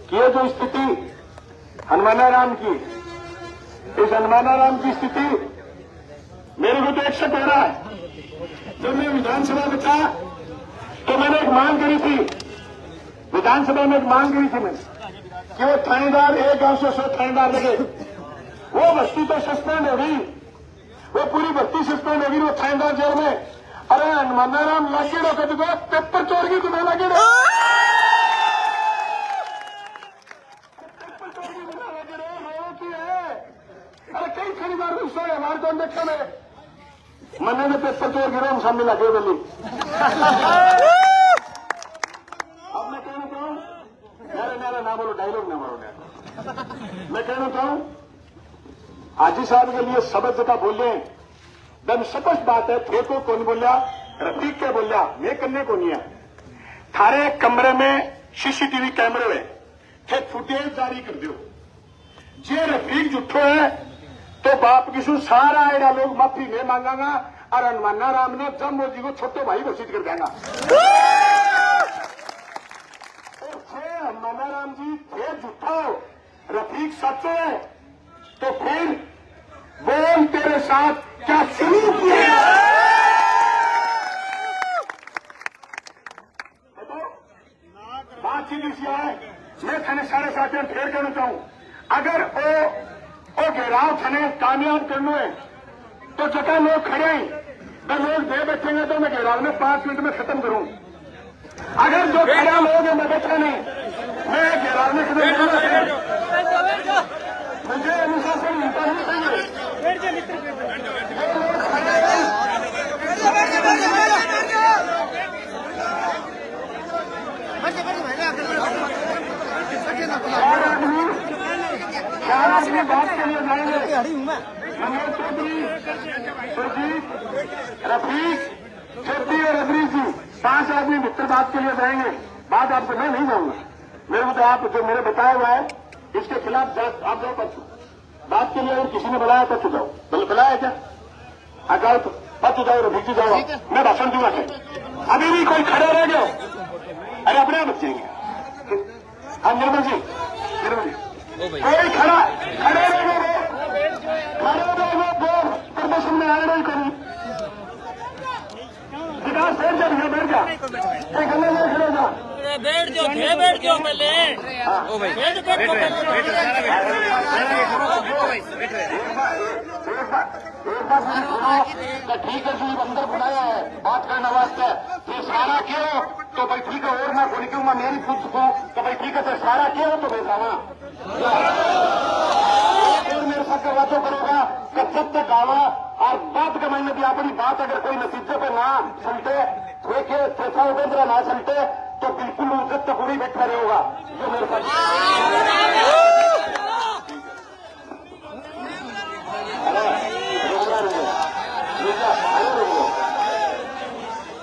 कि ये जो स्थिति हनुमानाराम की, इस हनुमानाराम की स्थिति मेरे को तो एक शक हो रहा है। जब मैं विधानसभा में था तो मैंने एक मांग करी थी, विधानसभा में एक मांग करी थी मैंने कि वो थानेदार, एक गांव से 100 थानेदार लगे, वो बस्ती तो सस्पेंड होगी, वो पूरी बस्ती सस्पेंड होगी, वो थानेदार जेल में। अरे हनुमानाराम लागे रो कभी पेपर चोर की तुम्हें लगे रो, पेपर चोर की तुम्हें लगे रो की है। अरे कई खरीदार गुस्सा है हमारे को देखा मैं मन्ने ने पेपर चोर गिरो सामने लगे बोली। अब मैं कहना चाहूँ, मेरा ना बोलो, डायलॉग ना मारो, मैं कहना चाहूँ हाजी साहब के लिए शब्द का बोले दम स्पष्ट बात है। थे को कौन बोलिया, रफीक क्या बोलिया, मैं करने को नहीं है। थारे कमरे में सीसीटीवी कैमरे है, थे फुटेज जारी कर दो। जे रफीक जुठो है तो बाप किसू सारा एडा लोग माफी नहीं मांगागा और हनुमानाराम ने जम्मू जी को छोटे भाई घोषित कर देगा। हनुमानाराम जी थे झूठो, रफीक सच्चो है, तो फिर बोल तेरे साथ क्या शुरू किया। बात सीधी सी है, मैं थाने 7:30 फेर कहना चाहूं, अगर वो घेराव थाने कामयाब करना है तो जगह लोग खड़े हैं, तो लोग दे बैठेंगे तो मैं घेराव में 5 मिनट में खत्म करूं। अगर जो खड़ा लोग हैं मैं बैठा नहीं, मैं घेराव में खत्म करूंगा। मुझे अनुशासन मिलता नहीं चाहिए। चार आदमी बात के लिए जाएंगे, मनोज चौधरी, सुरजीत, रफीक, छेत्री और अजरीत जी, 5 आदमी मित्र बात के लिए जाएंगे। बात आपको मैं नहीं जाऊंगा, मेरे को तो आप जो मेरे बताया हुआ है इसके खिलाफ आप जाओ पक्ष बात के लिए। अगर किसी ने बुलाया पक्ष जाओ, बुलाया क्या आ जाओ तो पक्ष जाओ, रफीक जी जाओ, मैं भाषण दूंगा। अभी भी कोई खड़े रह गए, अरे अपने आप बचेंगे। हाँ निर्मल जी, कोई खड़े रह गए, प्रदर्शन में आए नहीं करूं, विकास बैठ जा, बैठ जा, गले में खड़े जा, बैठ जाओ पहले। ओ भाई बैठ ठीक है जी, अंदर बुलाया है बात करने वास्ते, ये सारा क्यों तो भाई ठीक है, और मैं बोल क्यों मैं मेरी पूछ सकूं तो भाई ठीक है, तो सारा क्यों तो मैं जाना और मेरे साथ बातों करोगा कब जब तक आवा। और बात का मैंने भी अपनी बात अगर कोई नतीजे पे ना सुनते, पैसा उबेंद्रा ना सुनते तो बिल्कुल उज्जत तक पूरी बैठा रहेगा जो मेरे साथ।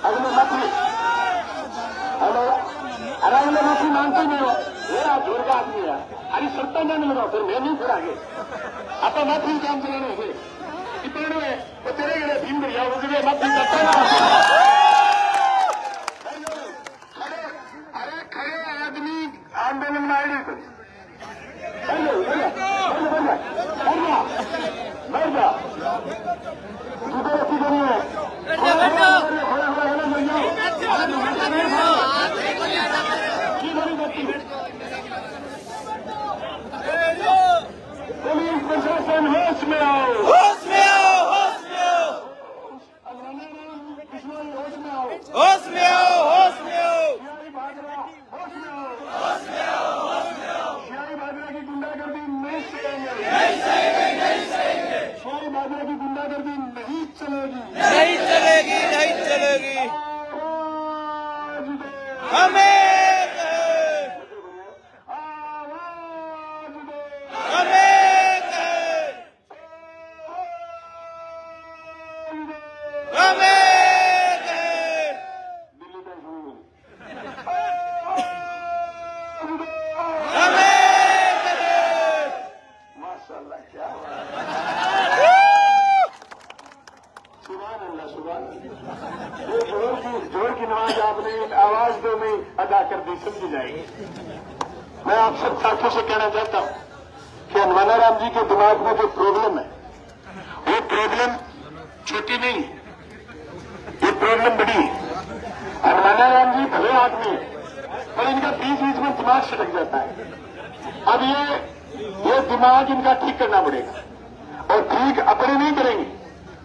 अगले माफी, हेलो, अरे अगले माफी मांगते नहीं हो, मेरा जोर का आदमी है, अरे सत्ता जाने लगा फिर मैं नहीं फिर आगे आप माफी काम चलाने होंगे कितने तो तेरे गए भीम भैया मुझे माफी करता ना। अरे खड़े आदमी आंदोलन में आए नहीं बैठ जा तुझे रखी करी है पुलिस प्रशासन होश में आओ, होश में आओ, होश में आओ, होश में आओ, होश में आओ, होश में आओ, शियारी भाजरा होश में आओ, होश में आओ, होश में आओ। शियारी भाजरा की गुंडागर्दी नहीं चलेगी, नहीं चलेगी, नहीं चलेगी। शियारी भाजरा की गुंडागर्दी नहीं चलेगी, नहीं चलेगी, नहीं चलेगी। आज दे मैं आप सब साथियों से कहना चाहता हूं कि हनुमानाराम जी के दिमाग में जो प्रॉब्लम है वो प्रॉब्लम छोटी नहीं है, ये प्रॉब्लम बड़ी है। हनुमानाराम जी भले आदमी है पर इनका बीच बीच में दिमाग सटक जाता है। अब ये दिमाग इनका ठीक करना पड़ेगा और ठीक अपने नहीं करेंगे,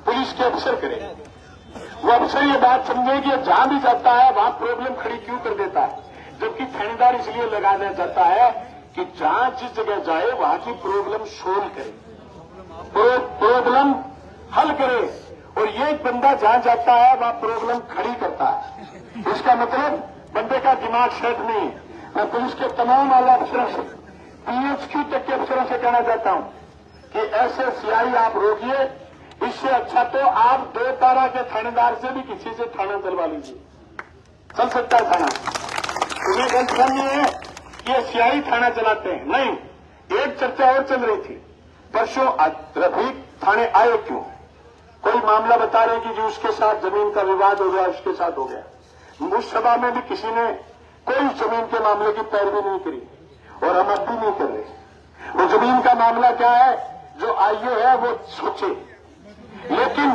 पुलिस के अफसर करेंगे। वो अफसर ये बात समझे कि जहां भी जाता है वहां प्रॉब्लम खड़ी क्यों कर देता है, जबकि थानेदार इसलिए लगाना चाहता है कि जहां जिस जगह जाए वहां की प्रॉब्लम सोल्व करे, प्रॉब्लम हल करे। और ये बंदा जहां जाता है वहां प्रॉब्लम खड़ी करता है। इसका मतलब बंदे का दिमाग सेट नहीं है। मैं पुलिस के तमाम आला अफसरों से, PHQ तक के अफसरों से कहना चाहता हूं कि ऐसे CI आप रोकिए। इससे अच्छा तो आप 2 तारा के थानेदार से भी किसी से थाना चलवा लीजिए, चल सकता है थाना। तुम्हें गलतफहमी है कि ये CI थाना चलाते हैं, नहीं। एक चर्चा और चल रही थी परसों, रफीक थाने आए क्यों? कोई मामला बता रहे कि जो उसके साथ जमीन का विवाद हो गया, उसके साथ हो गया। उस सभा में भी किसी ने कोई जमीन के मामले की पैरवी नहीं करी और हम अब भी नहीं कर रहे। वो जमीन का मामला क्या है, जो आईओ है वो सोचे। लेकिन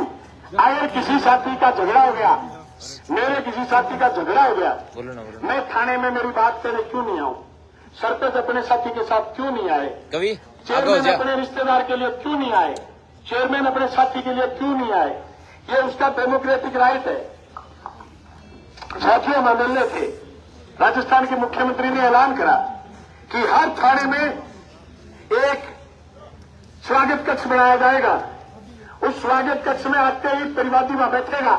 अगर किसी साथी का झगड़ा हो गया, मेरे किसी साथी का झगड़ा हो गया, मैं थाने में मेरी बात करने क्यों नहीं आऊं? सरपंच अपने साथी के साथ क्यों नहीं आए? कभी चेयरमैन अपने रिश्तेदार के लिए क्यों नहीं आए? चेयरमैन अपने साथी के लिए क्यों नहीं आए? ये उसका डेमोक्रेटिक राइट है। साथियों, हम मिलने थे, राजस्थान के मुख्यमंत्री ने ऐलान करा कि हर थाने में एक स्वागत कक्ष बनाया जाएगा। उस स्वागत कक्ष में आते ही परिवादी वहां बैठेगा।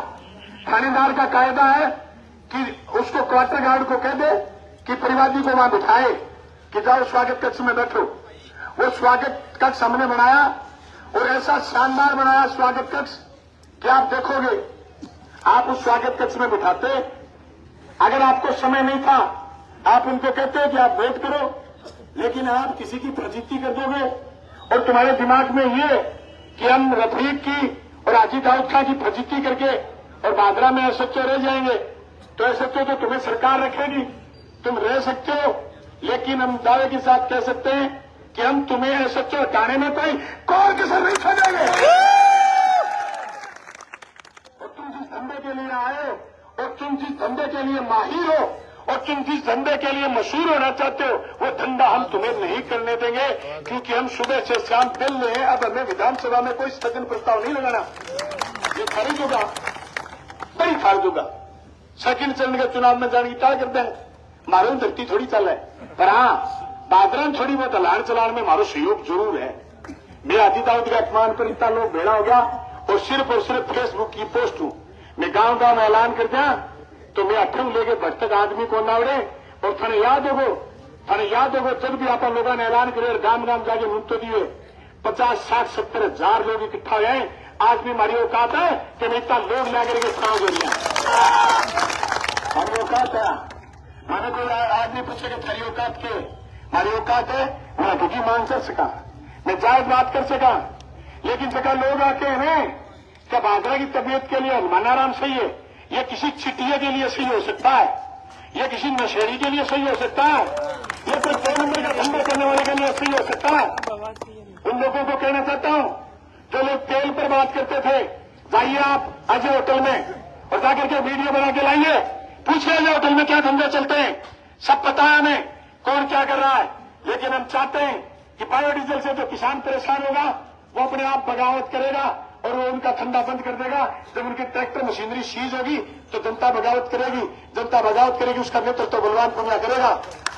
थानेदार का कायदा है कि उसको क्वार्टर गार्ड को कह दे कि परिवादी को वहां बिठाए कि जाओ स्वागत कक्ष में बैठो। वो स्वागत कक्ष हमने बनाया और ऐसा शानदार बनाया स्वागत कक्ष कि आप देखोगे, आप उस स्वागत कक्ष में बिठाते। अगर आपको समय नहीं था, आप उनको कहते कि आप वेट करो, लेकिन आप किसी की फजीती कर दोगे और तुम्हारे दिमाग में ये कि हम रफीक की और हाजी दाऊद खां की फजीती करके और बादरा में SHO रह जाएंगे, तो SHO तो तुम्हें सरकार रखेगी, तुम रह सकते हो। लेकिन हम दावे के साथ कह सकते हैं कि हम तुम्हें SHO हटाने में कोई कसर नहीं छोड़ेंगे। और तुम जिस धंधे के लिए आए हो और तुम जिस धंधे के लिए माहिर हो और तुम जिस धंधे के लिए मशहूर होना चाहते हो, वो धंधा हम तुम्हें नहीं करने देंगे, क्योंकि हम सुबह से शाम मिल रहे हैं। अब हमें विधानसभा में कोई स्थगन प्रस्ताव नहीं लगाना, ये खारिज होगा, बड़ी खारिज होगा। सेकंड चरण के चुनाव में जाने की टाल करते हैं, मारो धरती थोड़ी चल है, पर हाँ बादरान थोड़ी बहुत हलाड़ चलान में मारो सहयोग जरूर है। मैं हाजी दाऊद के अपमान पर इतना लोग भेड़ा हो गया और सिर्फ फेसबुक की पोस्ट हूं। मैं गांव गांव में ऐलान कर दिया तो मैं अठम लेके भटक आदमी को ना उड़े। और थाने याद होगो जब भी आप लोगों ने ऐलान करे गांव गांव जाके मुंतो दिए 50, 60, 70 हजार लोग इकट्ठा हुए हैं। आज भी हमारी औकात है कि मैं इतना लोग ला करके छाव दे दिया, हमारी औकात है। मैंने कोई आदमी पूछे कि थारी औकात के, हमारी औकात है, मैं हकीकी मांग कर सका, मैं जायज बात कर सका। लेकिन सका लोग आके हैं क्या बादरा की तबीयत के लिए हनुमानाराम सही है, ये किसी चिटिया के लिए सही हो सकता है, ये किसी नशेड़ी के लिए सही हो सकता है, ये कोई 2 नंबर का धंधा करने वाले के लिए सही हो सकता है। उन लोगों को कहना चाहता हूं जो लोग तेल पर बात करते थे, जाइए आप अजय होटल में और जाकर के वीडियो बना के लाइए, पूछिए अजय होटल में क्या धंधे चलते हैं, सब पता है हमें कौन क्या कर रहा है। लेकिन हम चाहते हैं कि बायोडीजल से जो किसान परेशान होगा वो अपने आप बगावत करेगा और वो उनका धंधा बंद कर देगा। जब उनकी ट्रैक्टर मशीनरी सीज होगी तो जनता बगावत करेगी, जनता बगावत करेगी, उसका नेतृत्व तो बलवान पुनिया करेगा।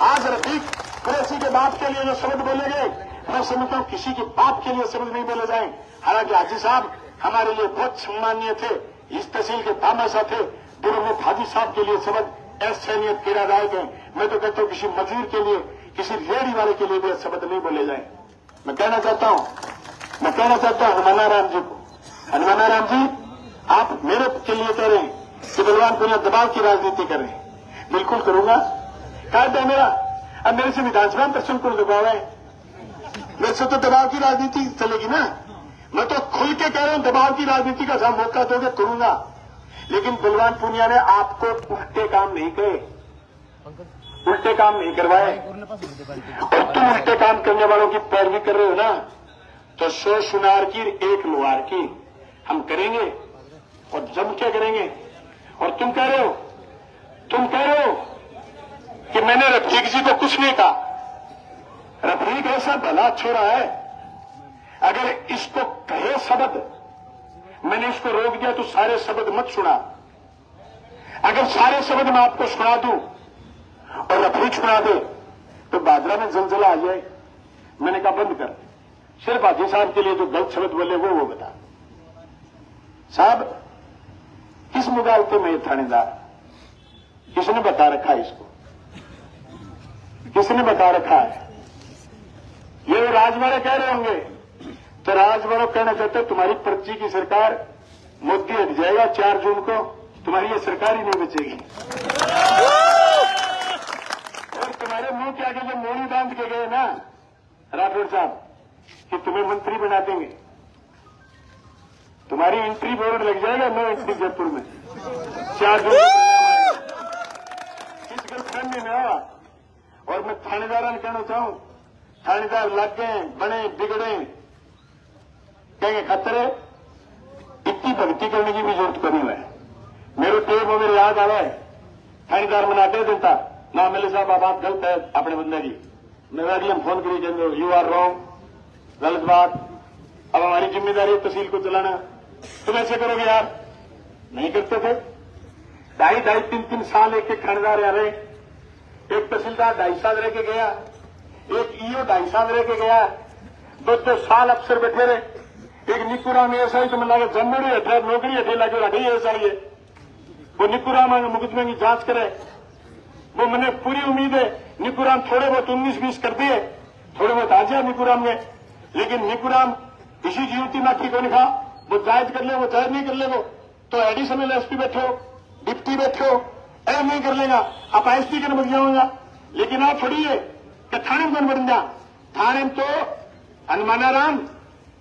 आज रफीक कुरैशी के बाप के लिए जो शब्द बोले गए, मैं समझता हूं किसी के बाप के लिए शब्द नहीं बोले जाए। हालांकि हाजी साहब हमारे लिए बहुत सम्मानीय थे, इस तहसील के तामाशा थे, दिनों में हाजी साहब के लिए शब्द असहनीय पीड़ादायक है। मैं तो कहता हूं किसी मजदूर के लिए, किसी रेहड़ी वाले के लिए भी शब्द नहीं बोले जाए। मैं कहना चाहता हूं हनुमानाराम जी को, हनुमानाराम जी आप मेरे के लिए कह रहे हैं कि बलवान पुनिया दबाव की राजनीति कर रहे हैं, बिल्कुल करूंगा, कायदा मेरा। अब मेरे से विधानसभा में प्रश्न को दबाव है, मेरे से तो दबाव की राजनीति चलेगी ना। मैं तो खुल के कह रहा हूं दबाव की राजनीति का जहां मौका दोगे करूंगा। लेकिन बलवान पुनिया ने आपको उल्टे काम नहीं कहे, उल्टे काम नहीं करवाए और तुम उल्टे काम करने वालों की पैरवी कर रहे हो ना, तो 100 सुनार की 1 लोहार की हम करेंगे और जम के करेंगे। और तुम कह रहे हो कि मैंने रफीक जी को कुछ नहीं कहा। रफीक ऐसा भला छोरा है, अगर इसको कहे शब्द मैंने इसको रोक दिया तो सारे शब्द मत सुना। अगर सारे शब्द मैं आपको सुना दूं और रफीक सुना दे तो बाजरा में जलजला आ जाए। मैंने कहा बंद कर, सिर्फ हाजी साहब के लिए जो गलत शब्द बोले वो बता। साहब किस मुगालते में ये थानेदार, किसने बता रखा है इसको, किसने बता रखा है? ये राजवाड़े कह रहे होंगे तो राजवाड़े कहना चाहते तुम्हारी पर्ची की सरकार, मोदी हट जाएगा 4 जून को, तुम्हारी ये सरकार ही नहीं बचेगी। और तुम्हारे मुंह के आगे जो मोड़ी बांध के गए ना राठौड़ साहब कि तुम्हें मंत्री बना देंगे, तुम्हारी एंट्री बोर्ड लग जाएगा नो एंट्री जयपुर में 4 जून इस गलतफहमी में आया। और मैं थानेदारों ने कहना चाहूं, थानेदार लग गए बने बिगड़े कहेंगे खतरे, इतनी भक्ति करने की भी जरूरत नहीं है। मेरे टेप में मेरे याद आ रहा है, थानेदार मनाते देता ना मिले साहब आप बात गलत है अपने बंदे की, मेरा अगले हम फोन करिए कहते यू आर रॉन्ग, गलत बात, अब हमारी जिम्मेदारी है तहसील को चलाना, तुम ऐसे करोगे यार? नहीं करते थे। 2.5-3 साल एक थानेदार आ रहे, एक तहसीलदार 2.5 साल रह के गया, एक ईओ 2.5 साल रह के गया, 2 साल अफसर बैठे रहे। एक निकुराम ऐसा ही तो मिला के जन्मड़ी हटे नौकरी हटे लगे रखे ऐसा ही है, वो निकुराम मुकदमे की जांच करे। वो मैंने पूरी उम्मीद है निकुराम थोड़े बहुत 19-20 कर दिए, थोड़े बहुत आ जाए निकुराम में, लेकिन निकुराम इसी जीवती नाखी को नहीं खा, वो जायज कर ले वो जायज नहीं कर ले, वो तो एडिशनल एसपी बैठे हो, डिप्टी बैठे हो, ऐसा नहीं कर लेगा आप एसपी के बन जाऊंगा। लेकिन आप थोड़ी है कि थाने में बन जा, थाने में तो हनुमानाराम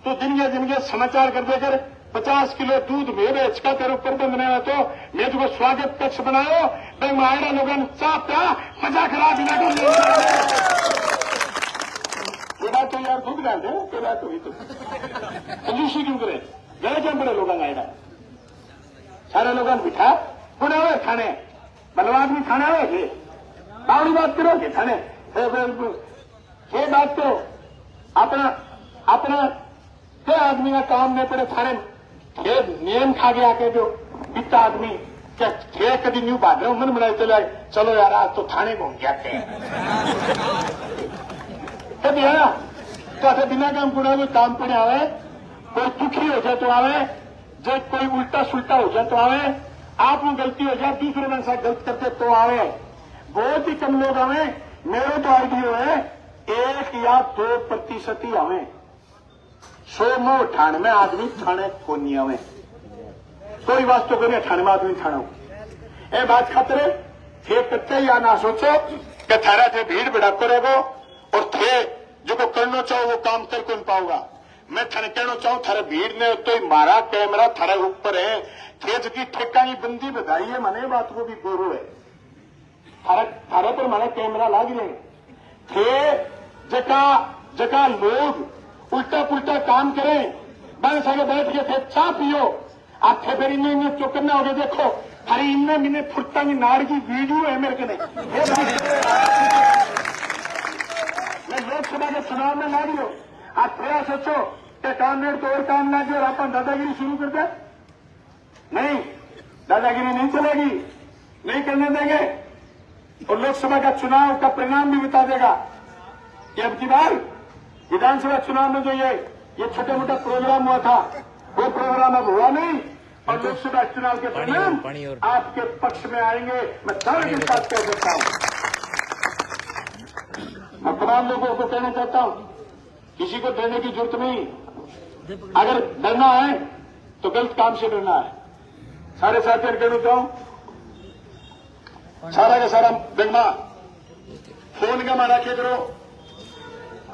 तो दिन के समाचार कर देकर 50 किलो दूध में बेच का तेरे ऊपर बनाया, तो मैं तुमको स्वागत कक्ष बनाओ भाई मायरा लोगों ने चाह प्या मजा करा बिना ये बात तो यार खुद डाल दे, कोई बात हुई तो कंजूसी क्यों करे, गए क्या बड़े लोग आएगा सारे लोगों ने बिठा बुरे हुए खाने बलवाद में खाना हुए बावड़ी बात करोगे थाने ये बात तो अपना क्या आदमी का काम नहीं पड़े थाने ये नियम खा गया के जो इतना आदमी क्या थे कभी न्यू बात रहे मन बनाए चले चलो यार आज तो थाने घूम जाते हैं कभी है तो ऐसे बिना काम पूरा कोई काम पड़े आवे, कोई दुखी हो जाए तो आवे, जब कोई उल्टा सुल्टा हो जाए तो आवे, आप में गलती हो जाए दूसरे में साथ गलत करते तो आवे। बहुत ही कम लोग आवे, मेरे तो आइडियो है 1 या 2% ही आवे, 198 आदमी थाने को नहीं आवे, कोई वास्तव को नहीं 98 आदमी थाना ए बात खतरे थे कच्चे या ना सोचो कि थारा थे भीड़ भड़ाको रहेगो और थे जो को करना चाहो वो काम कर कौन पाऊंगा। मैं थाने कहना चाहूं थारे भीड़ ने तो ही मारा कैमरा थारे ऊपर है, थे जबकि ठेका की बंदी बधाई है मने बात को भी गोरू है, थारे पर मारा कैमरा लाग रहे थे जका लोग उल्टा पुल्टा काम करें बन सके बैठ के थे चाह पियो आप थे फिर इन्हें चौकन्ना हो गए देखो हरी इन्हें मिने फुटता की नाड़ की वीडियो है मेरे के मैं लोकसभा के चुनाव में ला दियो आप थोड़ा सोचो कि कांग्रेस तो और काम ला और आप दादागिरी शुरू कर दे, नहीं दादागिरी नहीं चलेगी, नहीं करने देंगे और लोकसभा का चुनाव का परिणाम भी बता देगा कि अब की बार विधानसभा चुनाव में जो ये छोटा मोटा प्रोग्राम हुआ था वो प्रोग्राम अब हुआ नहीं और लोकसभा चुनाव के परिणाम आपके पक्ष में आएंगे। मैं दावे के साथ कह सकता हूं, मैं तमाम लोगों को कहना चाहता हूं किसी को डरने की जरूरत नहीं, अगर डरना है तो गलत काम से डरना है। सारे साथियों कहना चाहूं सारा का सारा डरना फोन का मारा के करो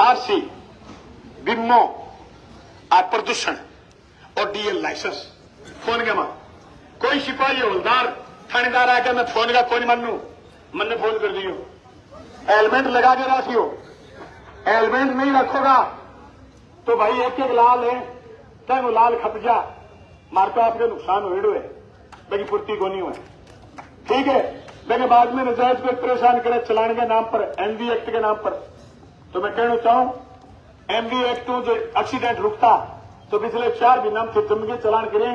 आरसी बिमो आ प्रदूषण और डीएल लाइसेंस फोन का मां कोई सिपाही हवलदार थानेदार आकर मैं फोन का कोई मानू मैंने फोन कर दियो हेलमेट लगा के रखियो, हेलमेट नहीं रखोगा तो भाई एक एक लाल है चाहे वो लाल खप जा मार तो आपके नुकसान हो है बाकी पूर्ति को नहीं हुआ। ठीक है, लेकिन बाद में नजायज को परेशान करे चलाने के नाम पर, एमवी एक्ट के नाम पर। तो मैं कहना चाहूं एमवी एक्ट जो एक्सीडेंट रुकता तो पिछले 4 दिन हम थे चमगी चलान करें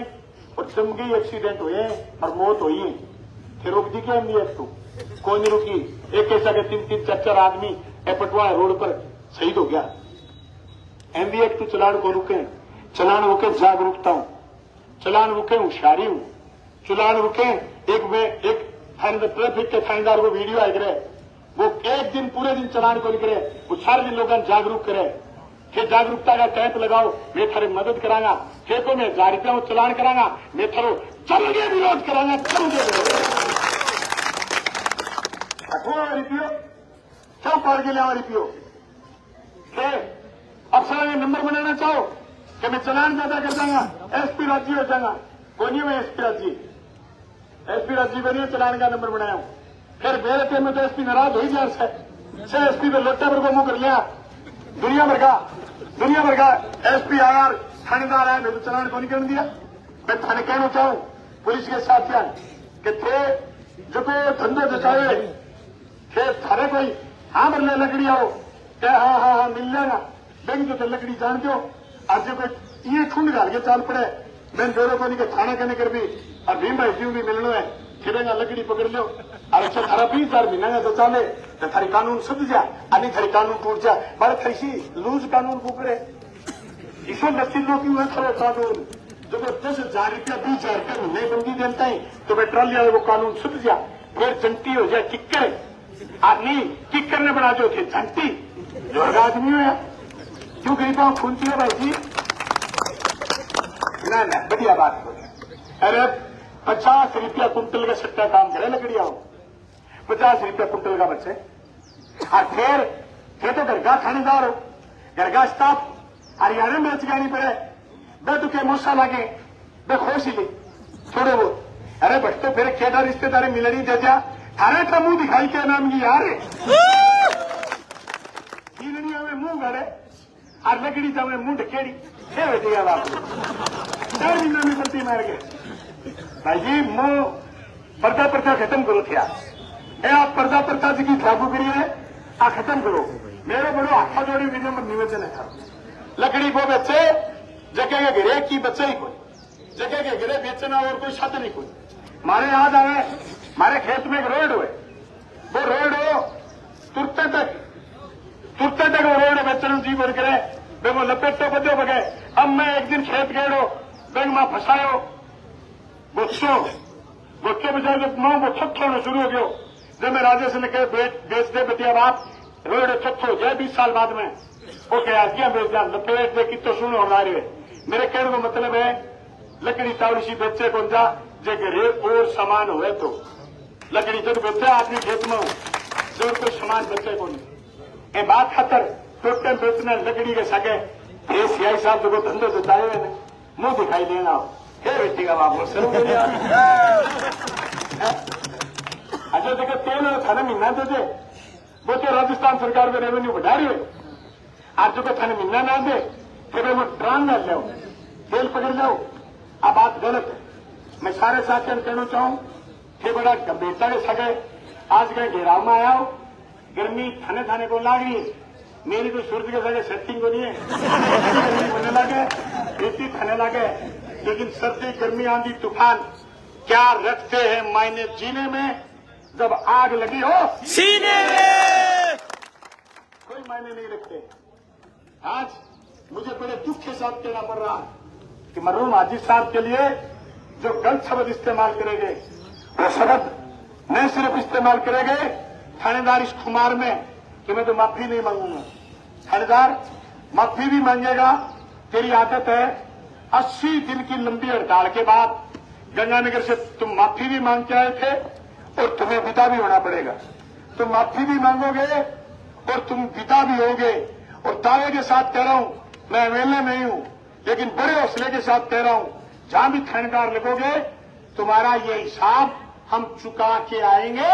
और चमगी एक्सीडेंट हुए और मौत हुई है, फिर रुक दी क्या एमवी एक्ट? कोई नहीं रुकी। एक ऐसा के 3-3 4-4 आदमी पटवाड़ा रोड पर शहीद हो गया। एमवी एक्ट चलान को रुके, चलान रुके जागरूकता हूं, चलान रुके होशियारी हूं, चलान रुके एक ट्रैफिक के थानेदार को वीडियो आई करे, वो एक दिन पूरे दिन चलान को निकले, वो सारे दिन लोगों जागरूक करे। फिर जागरूकता का कैंप लगाओ, मैं थारे मदद करांगा, खेतों में 1000 रुपया वो चलान करांगा, मैं थारो चल के विरोध करांगा, चल के रिपियो क्यों पार के लिया रिपियो अफसर ने नंबर बनाना चाहो कि मैं चलान ज्यादा कर जाऊंगा, एसपी राज्य हो जाऊंगा। कोई नहीं, मैं एसपी राज्य बनिए चलान का नंबर बनाया हूं। फिर मेरे थे में तो एसपी नाराज हो ही गया से एसपी पे लोटे पर को मुंह कर लिया, दुनिया भर का एसपी आया थानेदार आया, मैं तो चलान को नहीं करने दिया। मैं थाने कहना चाहूं पुलिस के साथियों कि थे जो को धंधो जचाए थे थारे कोई हाँ बरले लकड़ी आओ क्या हाँ मिल जाएगा बैंक तो लकड़ी जानते हो। आज जो कोई ये ठुंड डाल के चाल पड़े मैं जोड़ो को नहीं के थाना कहने कर भी और भीम भाई जी भी मिलना है फिरेगा लकड़ी पकड़ लो और अच्छा थारा 20,000 महीना तो चाले तो थारी कानून सुध जा अन्य थारी कानून टूट जा मारे थारी सी लूज कानून पुकड़े इसमें लस्सी लोग क्यों है थारे कानून जो 10,000 रुपया 20,000 रुपया महीने बंदी देता है तो मैं ट्रॉली वाले वो कानून सुध जा फिर जंटी हो जाए किक्कर नहीं किक्कर ने बना जो थे जंटी जो आदमी हो क्यों गरीबों खूनती है भाई जी ना बढ़िया बात हो। अरे 50 रुपया कुंटल का सट्टा काम करे लकड़िया 50 रुपया कुंटल का बच्चे और फिर तो घर का थानेदार हो घर का स्टाफ हरियाणा में बेच जानी पड़े बे दुखे मूसा लागे बे खोश ही ली थोड़े वो अरे बट तो फिर खेदा रिश्तेदारी मिलनी दे दिया थाने का मुंह दिखाई क्या नाम की यार मिलनिया में मुंह गड़े और लकड़ी जामे मुंह ढकेड़ी बेटिया बाप 4 महीना में गलती मार गए भाई जी मुंह पर्दा प्रथा खत्म करो थे आप पर्दा प्रथा जी की लागू करिए आ खत्म करो मेरे बड़ो हाथा जोड़ी विनम्र निवेदन है लकड़ी को बेचे जगह के घरे की बच्चे ही कोई जगह के घरे बेचना और कोई छत नहीं कोई मारे याद आए मारे खेत में एक रोड हुए वो रोड हो तुरते तक वो रोड बेचना जी बोल करे बे वो लपेटो बदो बगे अब मैं एक दिन खेत गेड़ो बैंक में फंसायो गुस्सो बजाय जब मां वो छत होना शुरू हो गयो जब मैं राजे से लेकर बेच दे बतिया बाप रोड छत हो जाए 20 साल बाद में ओके आज क्या बेच दिया लपेट दे कि तो सुनो होना रही मेरे कहने का मतलब है लकड़ी तावड़ी सी बेचे कौन जा जगह और सामान हुए तो लकड़ी जब बेचे आदमी खेत में जो कोई सामान बेचे कौन ये बात खातर टोटल बेचना लकड़ी के सके ये सीआई साहब जो धंधो जताए हुए ने मुंह दिखाई देना हे बेटी का बाप शुरू अच्छा देखो तेल थाने महीना दे दे वो तो राजस्थान सरकार में रेवेन्यू बढ़ा रही है आज जो थाने महीना ना दे फिर वो ड्रान ना जाओ तेल पकड़ जाओ अब बात गलत है। मैं सारे साथियों को कहना चाहूं कि बड़ा गंभीरता के सगे आज के घेराव में आया हो गर्मी थाने थाने को लाग रही है मेरी कोई सूरज के सगे सेटिंग को नहीं है होने लगे खेती थाने लगे लेकिन सर्दी गर्मी आंधी तूफान क्या रखते हैं मायने जीने में जब आग लगी हो सीने में कोई मायने नहीं रखते। आज मुझे बड़े दुख के साथ कहना पड़ रहा है कि मरहूम हाजी साहब के लिए जो गलत शब्द इस्तेमाल करेंगे वो शब्द न सिर्फ इस्तेमाल करेंगे थानेदार इस खुमार में कि मैं तो माफी नहीं मांगूंगा थानेदार माफी भी मांगेगा तेरी आदत है 80 दिन की लंबी हड़ताल के बाद गंगानगर से तुम माफी भी मांग के आए थे और तुम्हें विदा भी होना पड़ेगा। तुम माफी भी मांगोगे और तुम विदा भी होगे और दावे के साथ कह रहा हूं मैं एमएलए नहीं हूं लेकिन बड़े हौसले के साथ कह रहा हूं जहां भी थानेदार लगोगे तुम्हारा ये हिसाब हम चुका के आएंगे।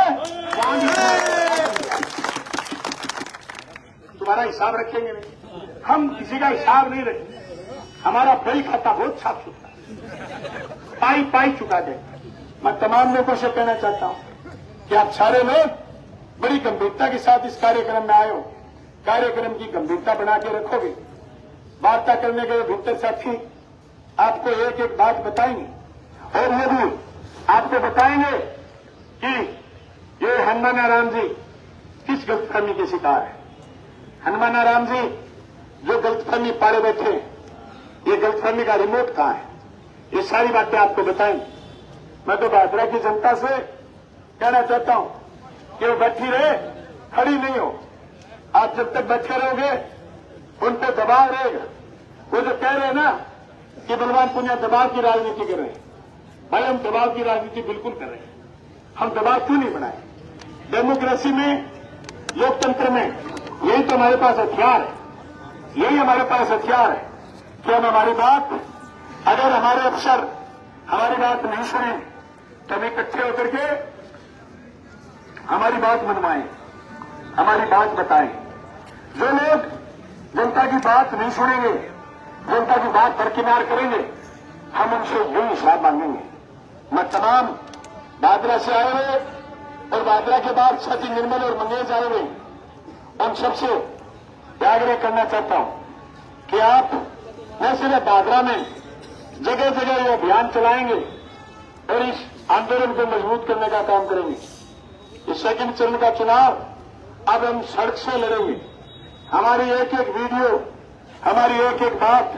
तुम्हारा हिसाब रखेंगे नहीं, हम किसी का हिसाब नहीं रखेंगे। हमारा बही खाता बहुत साफ सुथरा, पाई पाई चुका दे। मैं तमाम लोगों से कहना चाहता हूं कि आप सारे लोग बड़ी गंभीरता के साथ इस कार्यक्रम में आए हो। कार्यक्रम की गंभीरता बना के रखोगे। वार्ता करने के भीतर साथी आपको एक एक बात बताएंगे और ये भी आपको बताएंगे कि ये हनुमानाराम जी किस गलतफहमी के शिकार है। हनुमानाराम जी जो गलतफहमी पाड़े बैठे, ये गलतफहमी का रिमोट कहां है, ये सारी बातें आपको बताएंगे। मैं तो भादरा की जनता से कहना चाहता हूं कि वो बैठी रहे, खड़ी नहीं हो। आप जब तक बैठे रहोगे उन पर दबाव रहेगा। वो जो कह रहे हैं ना कि बलवान पुनिया दबाव की राजनीति कर रहे हैं, भाई हम दबाव की राजनीति बिल्कुल कर रहे हैं। हम दबाव क्यों नहीं बनाए? डेमोक्रेसी में, लोकतंत्र में यही तो हमारे पास हथियार है, यही हमारे पास हथियार है कि हम हमारी बात, अगर हमारे अफसर हमारी बात नहीं सुने तो हम इकट्ठे होकर के हमारी बात मनवाएं, हमारी बात बताएं। जो लोग जनता की बात नहीं सुनेंगे, जनता की बात दरकिनार करेंगे, हम उनसे यूं हिसाब मांगेंगे। मैं तमाम भादरा से आए हुए और भादरा के बाद साथी निर्मल और मंगेश आए हुए उन सबसे आग्रह करना चाहता हूं कि आप न सिर्फ भादरा में जगह जगह ये अभियान चलाएंगे और इस आंदोलन को मजबूत करने का काम करेंगे। इस सेकंड चरण का चुनाव अब हम सड़क से लड़ेंगे। हमारी एक एक वीडियो, हमारी एक एक बात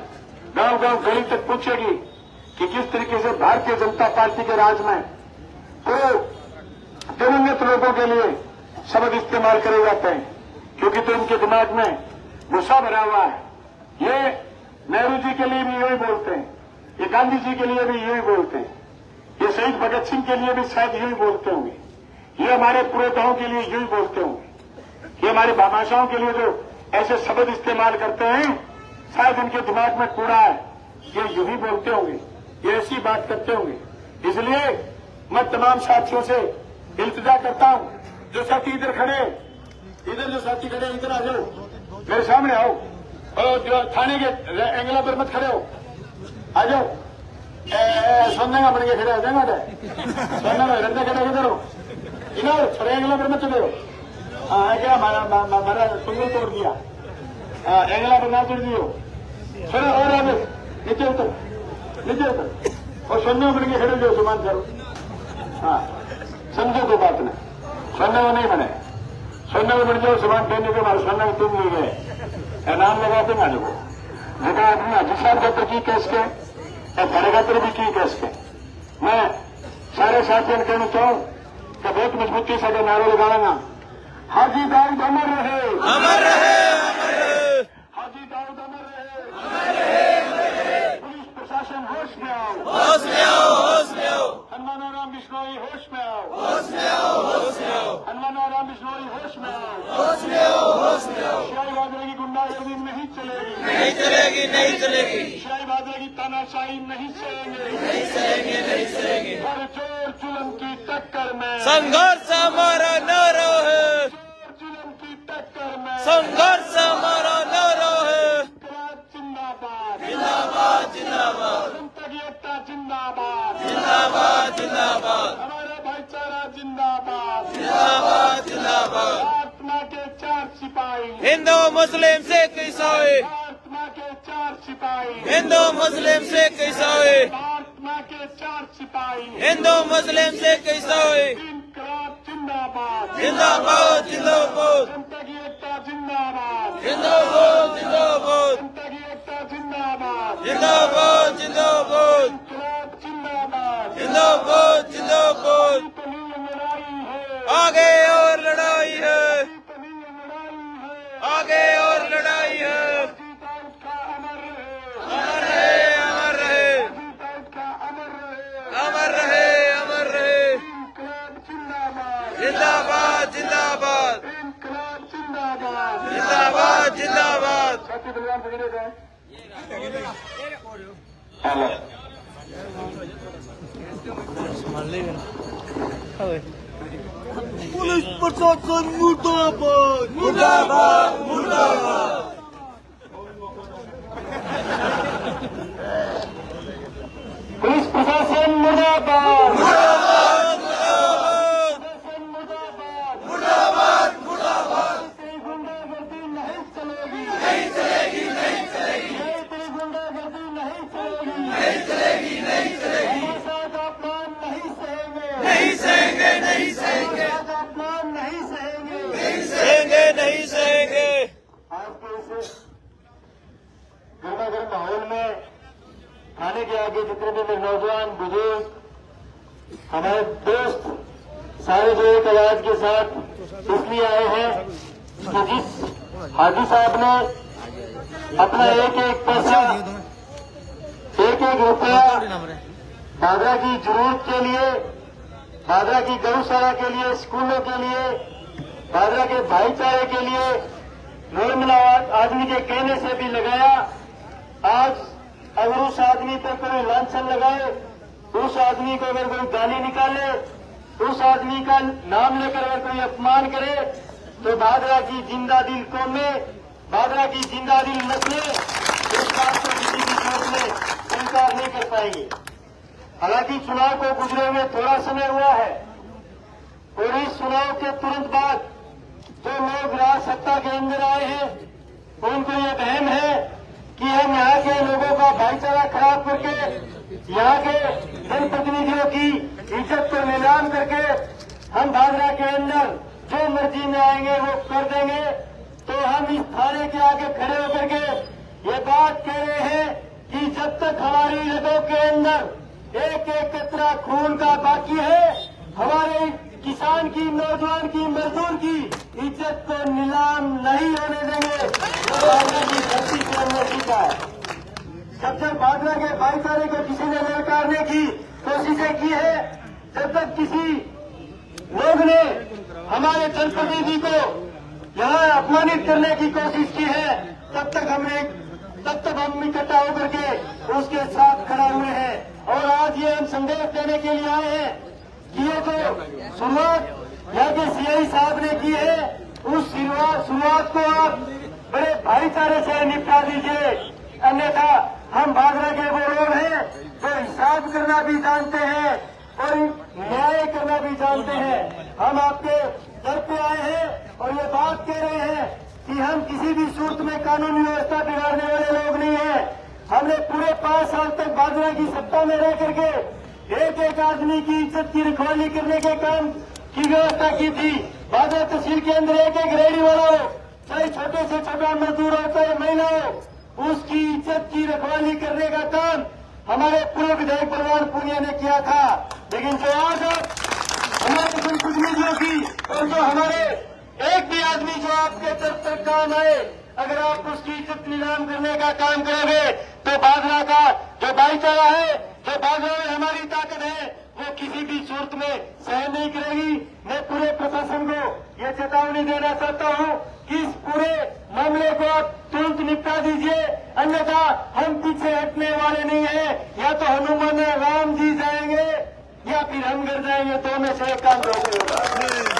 गांव गांव गली तक पहुंचेगी कि किस तरीके से भारतीय जनता पार्टी के राज में तो दिवंगत लोगों के लिए शब्द इस्तेमाल करे जाते हैं, क्योंकि तो इनके दिमाग में गुस्सा भरा हुआ है। ये नेहरू जी के लिए भी यही बोलते हैं, ये गांधी जी के लिए भी यही बोलते हैं, ये शहीद भगत सिंह के लिए भी शायद यही बोलते होंगे, ये हमारे पुरोधाओं के लिए यही बोलते होंगे, ये हमारे भामाशाओं के लिए जो ऐसे शब्द इस्तेमाल करते हैं शायद इनके दिमाग में कूड़ा है, ये यूं ही बोलते होंगे, ये ऐसी बात करते होंगे। इसलिए मैं तमाम साथियों से इल्तिजा करता हूं, जो साथी इधर खड़े, इधर जो साथी खड़े इधर आ जाओ, मेरे सामने आओ, और जो थाने के एंगला पर मत खड़े हो, आ जाओ। सोने का बन के खड़े हो जाएगा, सोने में लड़ने खड़े इधर हो, इधर थोड़े एंगला पर मत चले हो। क्या हमारा टुंगल तोड़ दिया, एंगला पर ना तोड़ दियो, चलो और आगे नीचे उतर, नीचे उतर, और सोने में बन के खड़े जो सुमान करो। हाँ समझो तो बात ने, सोने में नहीं बने, सोने में बन जाओ सुमान कहने के हमारे सोने में तुम नहीं गए, नाम लगाते ना जो जगह आदमी अजिसार का की कैस के घरेगातर भी की कैस के। मैं सारे साथियों कहना चाहूँ कि बहुत मजबूती से नारा लगाऊंगा, हाजी दाऊद अमर रहे, अमर रहे, अमर रहे, हाजी दाऊद अमर रहे, अमर रहे, पुलिस प्रशासन होश में आओ, होश में आओ, होश में आओ, हनुमानाराम बिश्नोई होश में आओ, होश में आओ, होश में आओ, हनुमानाराम बिश्नोई होश में आओ, होश में आओ, होश में आओ। शाही बादरे की गुंडागर्दी नहीं चलेगी, नहीं चलेगी, नहीं चलेगी, शाही बादरे की तानाशाही नहीं सहेंगे, नहीं सहेंगे, नहीं सहेंगे। और जोर जुल्म की टक्कर में, संघर्ष हमारा नारा है, जोर जुल्म की टक्कर में, संघर्ष हमारा नारा है। इंकलाब जिंदाबाद, जिंदाबाद, जिंदाबाद, जनता की एकता जिंदाबाद, जिंदाबाद, जिंदाबाद, हमारा भाईचारा जिंदाबाद, जिंदाबाद, जिंदाबाद। भारत माँ के 4 सिपाही, हिंदू मुस्लिम सिख ईसाई, भारत माँ के 4 सिपाही, हिंदू मुस्लिम सिख ईसाई, भारत माँ के 4 सिपाही, हिंदू मुस्लिम सिख ईसाई, इंकलाब जिंदाबाद, जिंदाबाद, जिंदाबाद, जनता की एकता जिंदाबाद, जिंदाबाद, जिंदाबाद, जनता की एकता जिंदाबाद, जिंदाबाद, जिंदाबाद, इंकलाब जिंदाबाद। जिंदाबाद, जिंदाबाद। इतनी लड़ाई है, आगे और लड़ाई है, इतनी लड़ाई है, आगे और लड़ाई है। दाऊद का अमर रहे, अमर रहे, अमर रहे, दाऊद का अमर रहे, अमर रहे, अमर रहे। इंकलाब जिंदाबाद, जिंदाबाद, जिंदाबाद, इंकलाब जिंदाबाद। जिंदाबाद, जिंदाबाद। साथी बलवान पकड़े गए, हेलो पुलिस प्रशासन मुर्दाबाद, मुर्दाबाद, मुर्दाबाद। थाने के आगे जितने भी मेरे नौजवान बुजुर्ग हमारे दोस्त सारे जो एक आवाज के साथ इसलिए आए हैं कि जिस हाजी साहब ने अपना एक एक पैसा एक एक रुपया बादरा की जरूरत के लिए, बादरा की गौशाला के लिए, स्कूलों के लिए, बादरा के भाईचारे के लिए नॉर्मल आदमी के कहने से भी लगाया। आज अगर उस आदमी पर कोई लांछन लगाए, उस आदमी को अगर कोई गाली निकाले, उस आदमी का नाम लेकर अगर कोई अपमान करे तो बादरा की जिंदा दिल कौमें, बादरा की जिंदा दिल नस्लें इस बात को किसी भी सूरत में स्वीकार नहीं कर पाएंगे। हालांकि चुनाव को गुजरे हुए थोड़ा समय हुआ है और इस चुनाव के तुरंत बाद जो लोग राज सत्ता के अंदर आए हैं उनको ये वहम है कि हम यहाँ के लोगों का भाईचारा खराब करके, यहाँ के जनप्रतिनिधियों की इज्जत को नीलाम करके हम बादरा के अंदर जो मर्जी में आएंगे वो कर देंगे। तो हम इस थाने के आगे खड़े होकर के ये बात कह रहे हैं कि जब तक हमारी रगों के अंदर एक एक कतरा खून का बाकी है, हमारे किसान की, नौजवान की, मजदूर की इज्जत को नीलाम नहीं होने देंगे। जो बादरा की धरती के अंदर सीखा है, जब बादरा के भाईचारे को किसी ने ललकारने की कोशिशें की है, जब तक किसी लोग ने हमारे जनप्रतिनिधि को यहाँ अपमानित करने की कोशिश की है, तब तक हम इकट्ठा होकर के उसके साथ खड़ा हुए हैं। और आज ये हम संदेश देने के लिए आए हैं कि ये जो शुरुआत यहाँ के सीआई साहब ने की है, उस शुरुआत को आप बड़े भाईचारे से निपटा दीजिए। अन्यथा हम बादरा के वो लोग हैं जो हिसाब करना भी जानते हैं और न्याय करना भी जानते हैं। हम आपके दर पे आए हैं और ये बात कह रहे हैं कि हम किसी भी सूरत में कानून व्यवस्था बिगाड़ने वाले लोग नहीं हैं। हमने पूरे 5 साल तक बादरा की सत्ता में रह करके एक एक आदमी की इज्जत की रखवाली करने के काम की व्यवस्था की थी। बादरा तहसील के अंदर एक एक रेहड़ी वाला हो, चाहे छोटे से छोटा मजदूर हो, चाहे महिला हो, उसकी इज्जत की रखवाली करने का काम हमारे पूर्व विधायक परवान पुनिया ने किया था। लेकिन जो आज हमारे जनप्रतिनिधियों की और जो हमारे एक भी आदमी जो आपके तरफ तक काम आए, अगर आप उसकी इज्जत नीलाम करने का काम करोगे तो बादरा का जो भाईचारा है, जो बादरा में हमारी ताकत है, वो किसी भी सूरत में सहन नहीं करेगी। मैं पूरे प्रशासन को ये चेतावनी देना चाहता हूँ कि इस पूरे मामले को आप तुरंत निपटा दीजिए, अन्यथा हम पीछे हटने वाले नहीं हैं। या तो हनुमान राम जी जाएंगे या फिर हम गिर जाएंगे, 2 में से एक काम होगा।